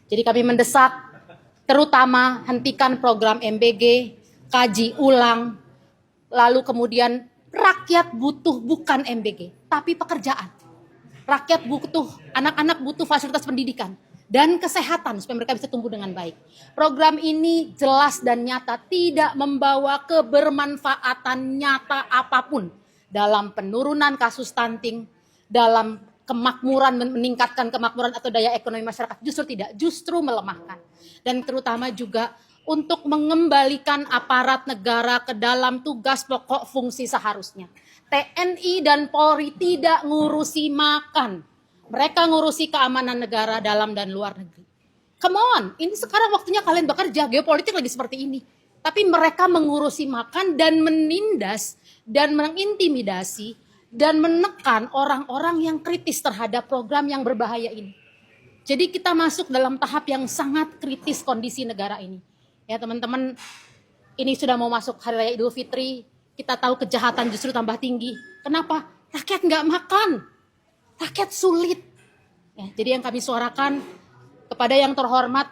Jadi kami mendesak, terutama hentikan program MBG, kaji ulang, lalu kemudian rakyat butuh bukan MBG, tapi pekerjaan. Rakyat butuh, anak-anak butuh fasilitas pendidikan dan kesehatan supaya mereka bisa tumbuh dengan baik. Program ini jelas dan nyata tidak membawa kebermanfaatan nyata apapun dalam penurunan kasus stunting, dalam kemakmuran, meningkatkan kemakmuran atau daya ekonomi masyarakat, justru tidak, justru melemahkan. Dan terutama juga untuk mengembalikan aparat negara ke dalam tugas pokok fungsi seharusnya. TNI dan Polri tidak ngurusi makan. Mereka ngurusi keamanan negara dalam dan luar negeri. Come on, ini sekarang waktunya kalian bekerja, geopolitik lagi seperti ini. Tapi mereka mengurusi makan dan menindas dan mengintimidasi dan menekan orang-orang yang kritis terhadap program yang berbahaya ini. Jadi kita masuk dalam tahap yang sangat kritis kondisi negara ini. Ya teman-teman, ini sudah mau masuk Hari Raya Idul Fitri, kita tahu kejahatan justru tambah tinggi. Kenapa? Rakyat nggak makan, rakyat sulit. Ya, jadi yang kami suarakan kepada yang terhormat,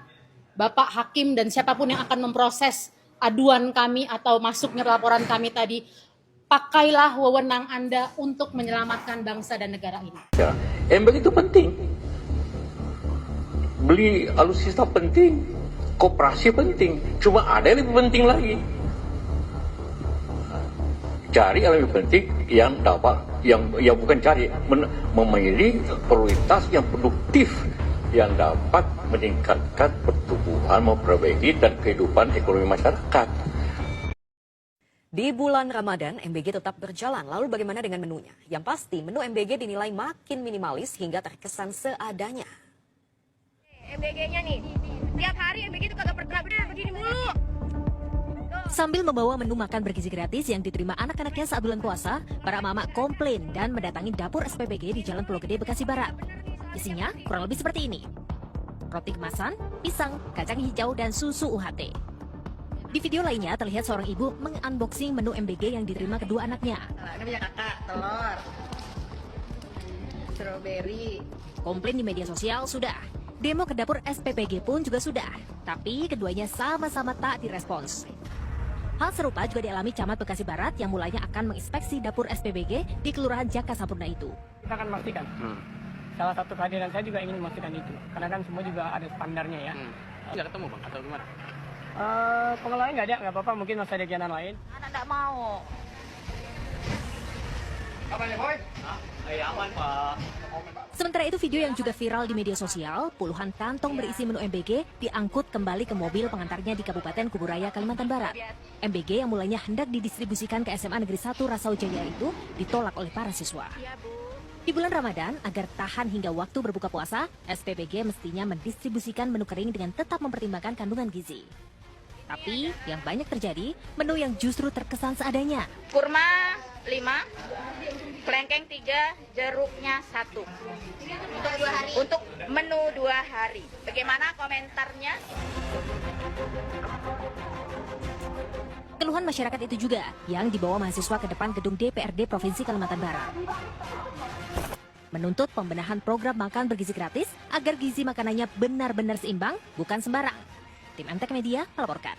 Bapak Hakim dan siapapun yang akan memproses aduan kami atau masuknya laporan kami tadi, pakailah wewenang Anda untuk menyelamatkan bangsa dan negara ini. Ya, yang begitu penting. Beli alutsista penting, koperasi penting. Cuma ada yang lebih penting lagi. Cari yang lebih penting yang dapat, yang bukan cari, memilih prioritas yang produktif yang dapat meningkatkan pertumbuhan, memperbaiki dan kehidupan ekonomi masyarakat. Di bulan Ramadan, MBG tetap berjalan. Lalu bagaimana dengan menunya? Yang pasti, menu MBG dinilai makin minimalis hingga terkesan seadanya. MBG-nya nih, tiap hari MBG itu kagak pernah begini mulu. Sambil membawa menu makan bergizi gratis yang diterima anak-anaknya saat bulan puasa, para mama komplain dan mendatangi dapur SPBG di Jalan Pulau Gede, Bekasi Barat. Isinya kurang lebih seperti ini: roti kemasan, pisang, kacang hijau, dan susu UHT. Di video lainnya terlihat seorang ibu mengunboxing menu MBG yang diterima kedua anaknya. Ini punya kakak, telur, strawberry. Komplain di media sosial sudah, demo ke dapur SPBG pun juga sudah, tapi keduanya sama-sama tak direspons. Hal serupa juga dialami Camat Bekasi Barat yang mulanya akan menginspeksi dapur SPBG di Kelurahan Jaka Sampurna itu. Kita akan memastikan. Salah satu kehadiran saya juga ingin memastikan itu, karena kan semua juga ada standarnya ya. Nggak ketemu bang atau gimana? Pengelolanya nggak ada, nggak apa-apa, mungkin masih ada kegiatan lain. Anak nggak mau. Kapan ya boy? Aman pak. Sementara itu video yang juga viral di media sosial, puluhan kantong berisi menu MBG diangkut kembali ke mobil pengantarnya di Kabupaten Kuburaya, Kalimantan Barat. MBG yang mulanya hendak didistribusikan ke SMA Negeri 1 Rasau Jaya itu ditolak oleh para siswa. Di bulan Ramadan, agar tahan hingga waktu berbuka puasa, SPBG mestinya mendistribusikan menu kering dengan tetap mempertimbangkan kandungan gizi. Tapi yang banyak terjadi, menu yang justru terkesan seadanya. Kurma 5, kelengkeng 3, jeruknya 1. Untuk 2 hari. Untuk menu 2 hari. Bagaimana komentarnya? Keluhan masyarakat itu juga yang dibawa mahasiswa ke depan gedung DPRD Provinsi Kalimantan Barat. Menuntut pembenahan program makan bergizi gratis agar gizi makanannya benar-benar seimbang, bukan sembarang. Tim MTek Media melaporkan.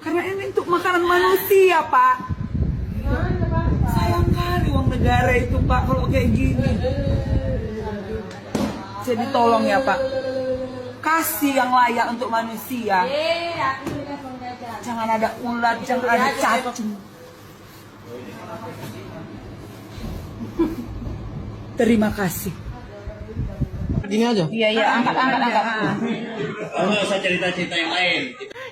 Karena ini untuk makanan manusia, Pak. Sayang kali uang negara itu, Pak, kalau kayak gini. Jadi tolong ya, Pak. Kasih yang layak untuk manusia. Jangan ada ulat, jangan ada cacing. Terima kasih. Gini aja. Iya, angkat. Nggak usah cerita-cerita yang lain.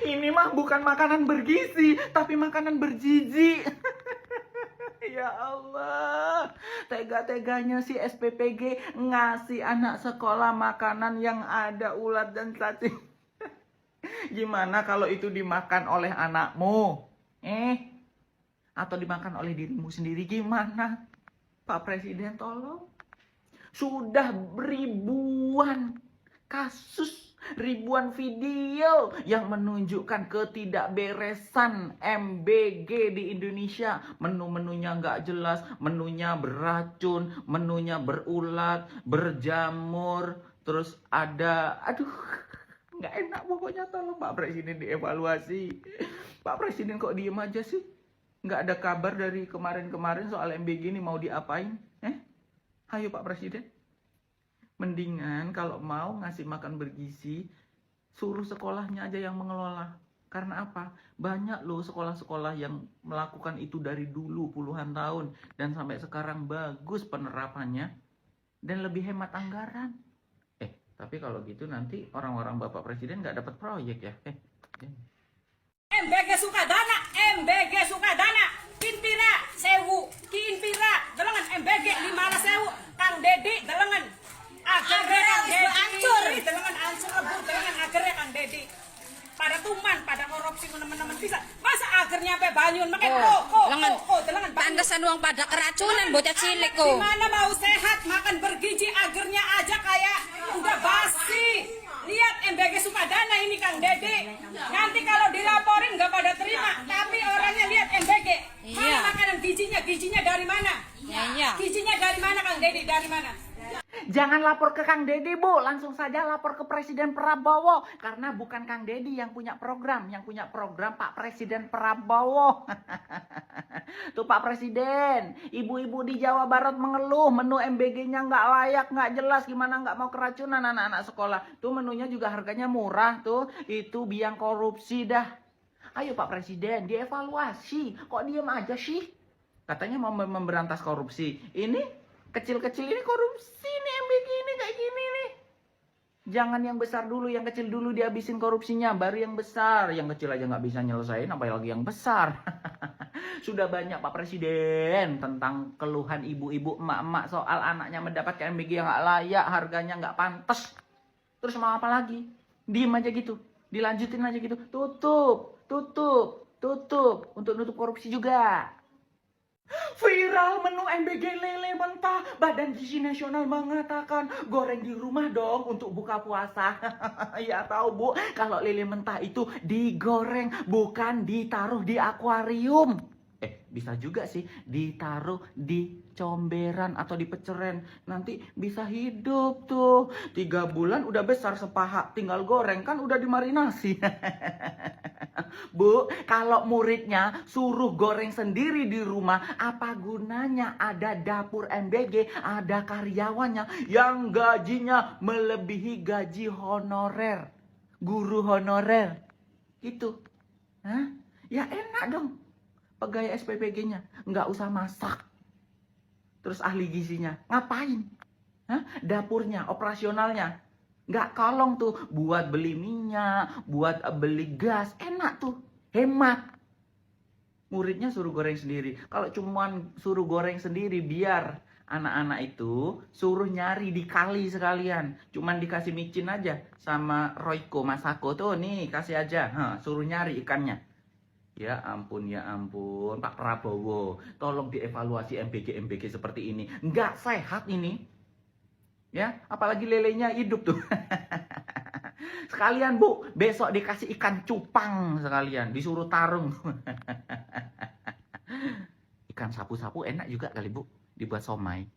Ini mah bukan makanan bergizi, tapi makanan berjiji. Ya Allah, tega-teganya si SPPG ngasih anak sekolah makanan yang ada ulat dan cacing. Gimana kalau itu dimakan oleh anakmu? Atau dimakan oleh dirimu sendiri, gimana? Pak Presiden tolong. Sudah ribuan kasus, ribuan video yang menunjukkan ketidakberesan MBG di Indonesia. Menu-menunya nggak jelas, menunya beracun, menunya berulat, berjamur, terus ada, Nggak enak pokoknya, tolong Pak Presiden dievaluasi. Pak Presiden kok diem aja sih? Nggak ada kabar dari kemarin-kemarin soal MBG ini mau diapain? Ayo Pak Presiden. Mendingan kalau mau ngasih makan bergizi, suruh sekolahnya aja yang mengelola. Karena apa? Banyak loh sekolah-sekolah yang melakukan itu dari dulu puluhan tahun. Dan sampai sekarang bagus penerapannya. Dan lebih hemat anggaran. Tapi kalau gitu nanti orang-orang Bapak Presiden nggak dapat proyek ya. MBG Sukadana, MBG Sukadana, Kinpira, Sewu, Kinpira, delengan MBG 5.000, Kang Dedi, delengan. Akhirnya Kang Dedi, delengan ansur rebut, delengan akhirnya Kang Dedi. Pada tuman, pada korupsi teman-teman bisa. Masa akhirnya sampai Banyun, makanya delengan. Pantesan uang pada keracunan bocah cilik kok. Gimana mau sehat, makan bergizi, akhirnya aja kayak udah basi. Lihat MBG Sukadana ini Kang Dede. Nanti kalau dilaporin nggak pada terima, tapi orangnya lihat MBG. Mana makanan gizinya dari mana? Gizinya dari mana Kang Dede? Dari mana? Jangan lapor ke Kang Dedi, Bu. Langsung saja lapor ke Presiden Prabowo. Karena bukan Kang Dedi yang punya program. Yang punya program Pak Presiden Prabowo. Tuh Pak Presiden, ibu-ibu di Jawa Barat mengeluh menu MBG-nya nggak layak, nggak jelas, gimana nggak mau keracunan anak-anak sekolah. Tuh menunya juga harganya murah tuh. Itu biang korupsi dah. Ayo Pak Presiden, dievaluasi. Kok diem aja sih? Katanya mau memberantas korupsi. Ini kecil-kecil ini korupsi nih, MBG ini kayak gini nih. Jangan yang besar dulu, yang kecil dulu dihabisin korupsinya, baru yang besar. Yang kecil aja nggak bisa nyelesain, apalagi yang besar. Sudah banyak Pak Presiden tentang keluhan ibu-ibu, emak-emak soal anaknya mendapatkan MBG yang nggak layak, harganya nggak pantas. Terus mau apa lagi? Diem aja gitu, dilanjutin aja gitu. Tutup untuk nutup korupsi juga. Viral menu MBG lele mentah. Badan Gizi Nasional mengatakan goreng di rumah dong untuk buka puasa. Ya tahu Bu, kalau lele mentah itu digoreng, bukan ditaruh di akuarium. Bisa juga sih ditaruh di comberan atau di peceren. Nanti bisa hidup tuh. 3 bulan udah besar sepaha. Tinggal goreng kan udah dimarinasi. Bu, kalau muridnya suruh goreng sendiri di rumah, apa gunanya ada dapur MBG, ada karyawannya yang gajinya melebihi gaji honorer, guru honorer. Gitu. Hah? Ya enak dong. Pegawai SPPG-nya nggak usah masak. Terus ahli gizinya ngapain? Dapurnya, operasionalnya nggak kolong tuh buat beli minyak, buat beli gas. Enak tuh, hemat. Muridnya suruh goreng sendiri. Kalau cuman suruh goreng sendiri, biar anak-anak itu suruh nyari di kali sekalian. Cuman dikasih micin aja sama Royko Masako tuh, nih kasih aja. Suruh nyari ikannya. Ya ampun, Pak Prabowo, tolong dievaluasi MBG seperti ini. Nggak sehat ini. Ya, apalagi lelenya hidup tuh. Sekalian Bu, besok dikasih ikan cupang sekalian, disuruh tarung. Ikan sapu-sapu enak juga kali Bu, dibuat somai.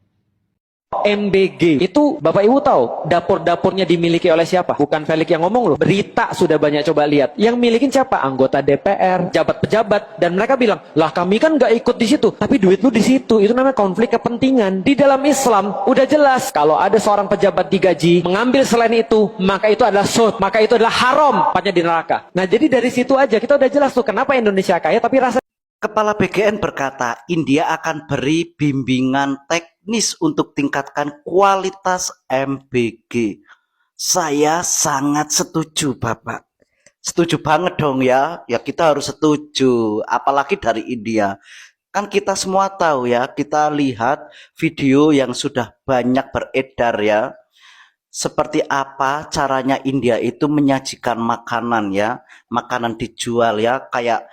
MBG itu Bapak Ibu tahu dapur-dapurnya dimiliki oleh siapa? Bukan Felix yang ngomong loh. Berita sudah banyak coba lihat. Yang milikin siapa? Anggota DPR, pejabat-pejabat, dan mereka bilang, "Lah kami kan nggak ikut di situ, tapi duit lu di situ." Itu namanya konflik kepentingan. Di dalam Islam udah jelas kalau ada seorang pejabat digaji mengambil selain itu, maka itu adalah sud, maka itu adalah haram, tempatnya di neraka. Nah, jadi dari situ aja kita udah jelas tuh kenapa Indonesia kaya tapi rasa. Kepala BGN berkata, India akan beri bimbingan teknis untuk tingkatkan kualitas MBG. Saya sangat setuju, Bapak. Setuju banget dong ya. Ya kita harus setuju, apalagi dari India. Kan kita semua tahu ya, kita lihat video yang sudah banyak beredar ya. Seperti apa caranya India itu menyajikan makanan ya. Makanan dijual ya, kayak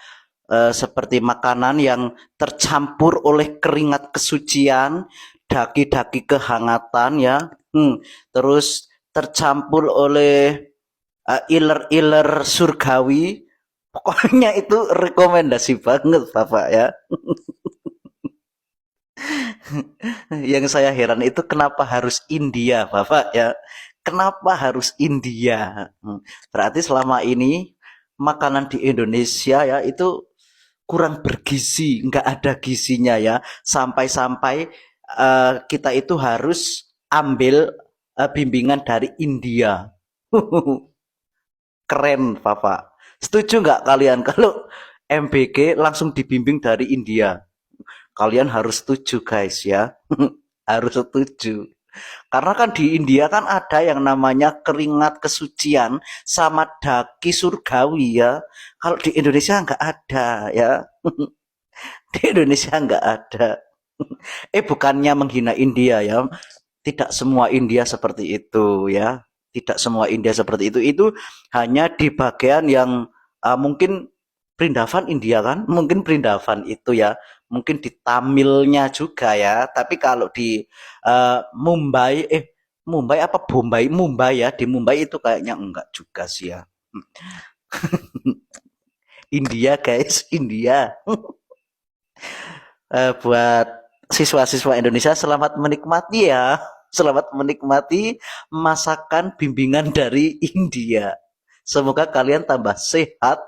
seperti makanan yang tercampur oleh keringat kesucian, daki-daki kehangatan ya, terus tercampur oleh iler-iler surgawi. Pokoknya itu rekomendasi banget Bapak ya. Yang saya heran itu kenapa harus India Bapak ya. Kenapa harus India? Berarti selama ini makanan di Indonesia ya itu kurang bergizi, nggak ada gizinya ya. Sampai-sampai kita itu harus ambil bimbingan dari India. Keren, Papa. Setuju nggak kalian kalau MBG langsung dibimbing dari India? Kalian harus setuju guys ya. Harus setuju. Karena kan di India kan ada yang namanya keringat kesucian sama daki surgawi ya. Kalau di Indonesia nggak ada ya. Di Indonesia nggak ada. Bukannya menghina India ya. Tidak semua India seperti itu ya. Tidak semua India seperti itu. Itu hanya di bagian yang mungkin Perindavan India kan. Mungkin Perindavan itu ya. Mungkin di Tamilnya juga ya. Tapi kalau di Mumbai, Mumbai apa Bombay? Mumbai ya. Di Mumbai itu kayaknya enggak juga sih ya. India guys, India. Buat siswa-siswa Indonesia selamat menikmati ya. Selamat menikmati masakan bimbingan dari India. Semoga kalian tambah sehat.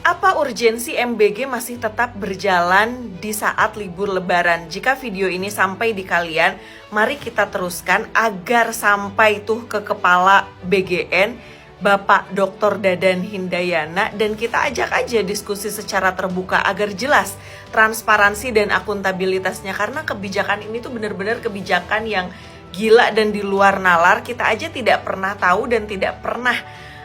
Apa urgensi MBG masih tetap berjalan di saat libur lebaran? Jika video ini sampai di kalian, mari kita teruskan agar sampai tuh ke kepala BGN, Bapak Dr. Dadan Hindayana, dan kita ajak aja diskusi secara terbuka agar jelas transparansi dan akuntabilitasnya. Karena kebijakan ini tuh benar-benar kebijakan yang gila dan di luar nalar. Kita aja tidak pernah tahu dan tidak pernah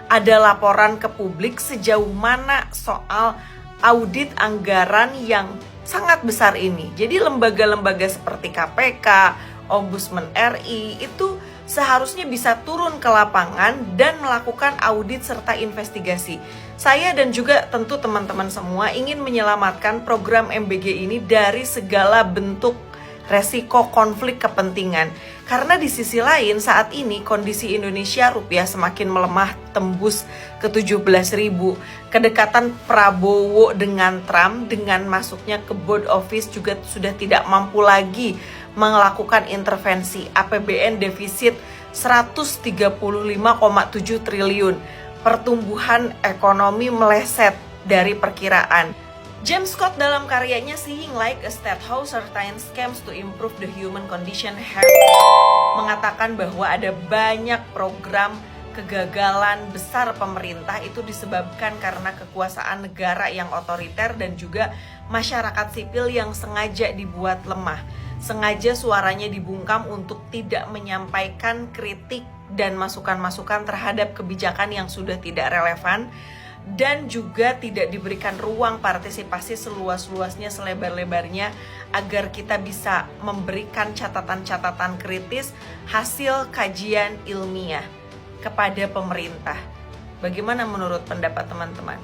ada laporan ke publik sejauh mana soal audit anggaran yang sangat besar ini. Jadi lembaga-lembaga seperti KPK, Ombudsman RI itu seharusnya bisa turun ke lapangan dan melakukan audit serta investigasi. Saya dan juga tentu teman-teman semua ingin menyelamatkan program MBG ini dari segala bentuk resiko konflik kepentingan. Karena di sisi lain saat ini kondisi Indonesia rupiah semakin melemah tembus ke 17.000. Kedekatan Prabowo dengan Trump dengan masuknya ke board office juga sudah tidak mampu lagi melakukan intervensi. APBN defisit 135,7 triliun. Pertumbuhan ekonomi meleset dari perkiraan. James Scott dalam karyanya Seeing Like a Statehouse Certain Scams to Improve the Human Condition mengatakan bahwa ada banyak program kegagalan besar pemerintah itu disebabkan karena kekuasaan negara yang otoriter dan juga masyarakat sipil yang sengaja dibuat lemah. Sengaja suaranya dibungkam untuk tidak menyampaikan kritik dan masukan-masukan terhadap kebijakan yang sudah tidak relevan, dan juga tidak diberikan ruang partisipasi seluas-luasnya, selebar-lebarnya agar kita bisa memberikan catatan-catatan kritis hasil kajian ilmiah kepada pemerintah. Bagaimana menurut pendapat teman-teman?